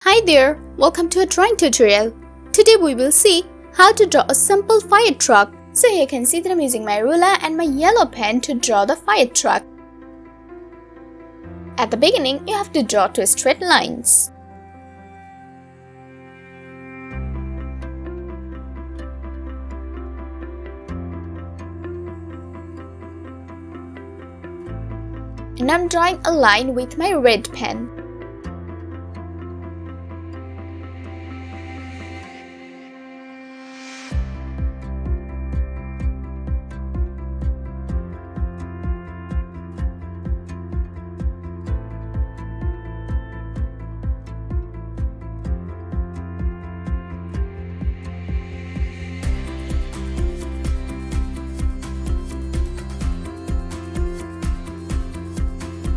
Hi there, welcome to a drawing tutorial. Today we will see how to draw a simple fire truck. So here you can see that I'm using my ruler and my yellow pen to draw the fire truck. At the beginning, you have to draw two straight lines. And I'm drawing a line with my red pen.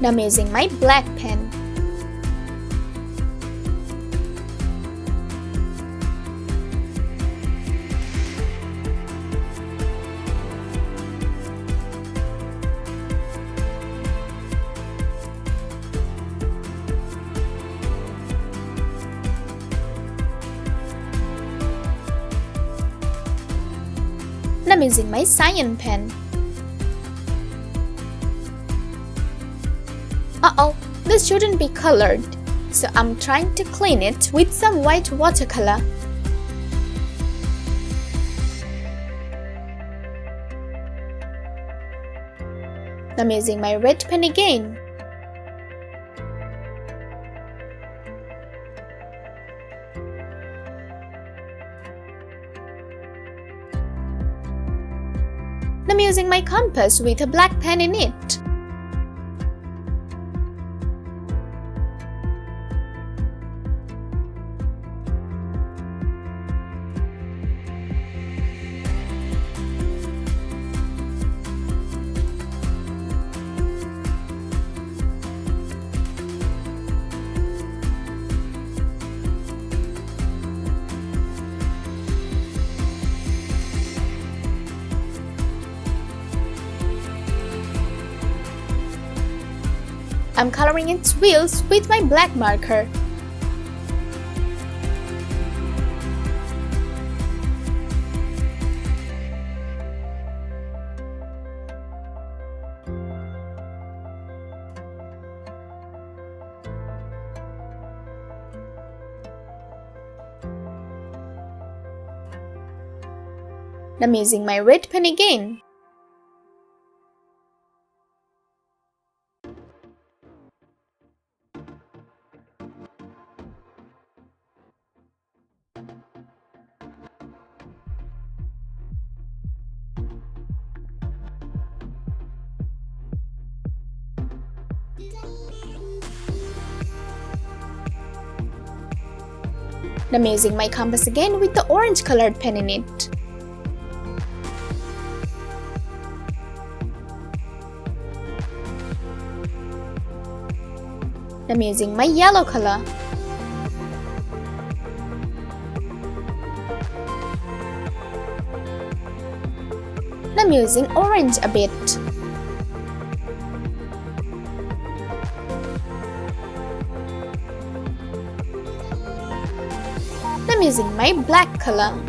Now I'm using my black pen. Now I'm using my cyan pen. Uh-oh, this shouldn't be colored, so I'm trying to clean it with some white watercolor. I'm using my red pen again. I'm using my compass with a black pen in it. I'm coloring its wheels with my black marker. I'm using my red pen again. I'm using my compass again with the orange colored pen in it. I'm using my yellow color. I'm using orange a bit. I'm using my black color.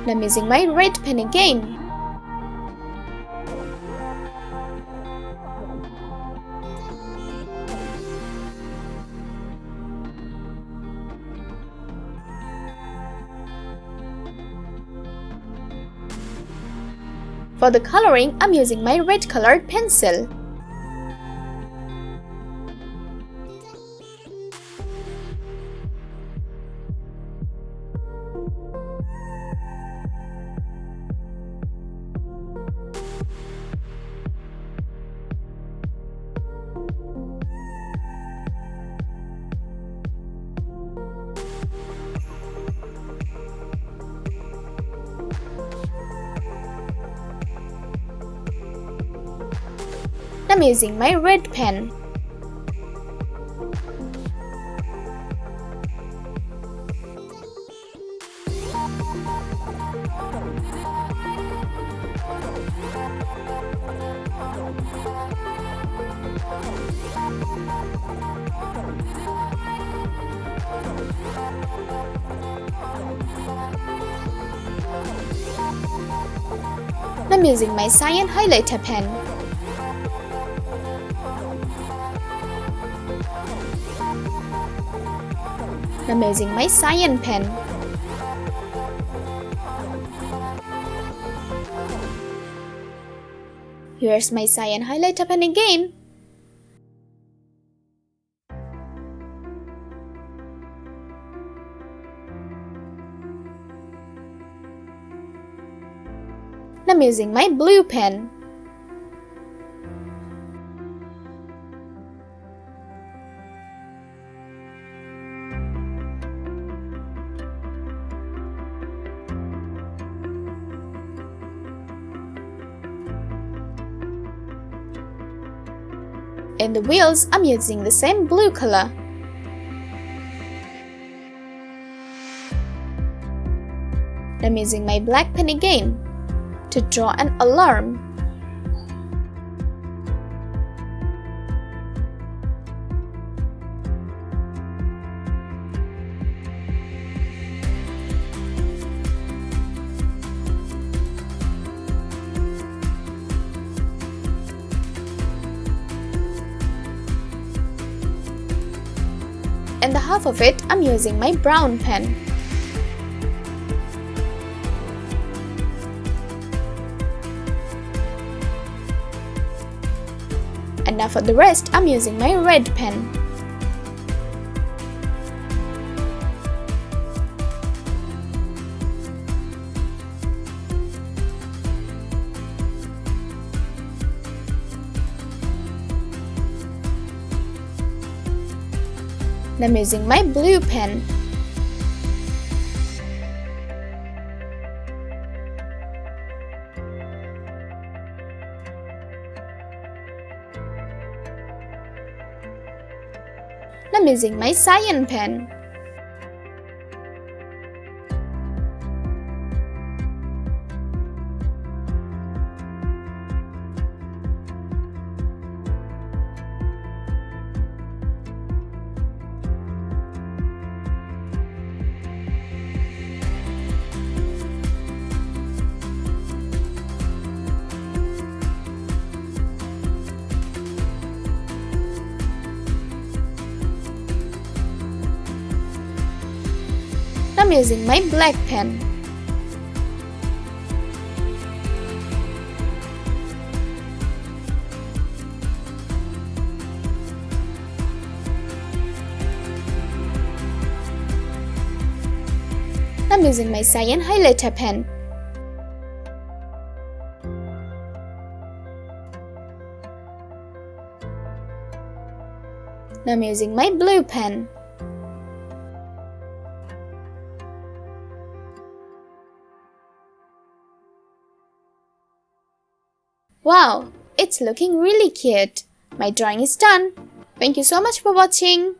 I'm using my red pen again. For the coloring, I'm using my red colored pencil. I'm using my red pen. I'm using my cyan highlighter pen. I'm using my cyan pen. Here's my cyan highlighter pen again. I'm using my blue pen. In the wheels, I'm using the same blue color. I'm using my black pen again to draw an alarm. And the half of it, I'm using my brown pen. And now for the rest, I'm using my red pen. And I'm using my blue pen. I'm using my cyan pen. I'm using my black pen. I'm using my cyan highlighter pen. I'm using my blue pen. Wow, it's looking really cute. My drawing is done. Thank you so much for watching.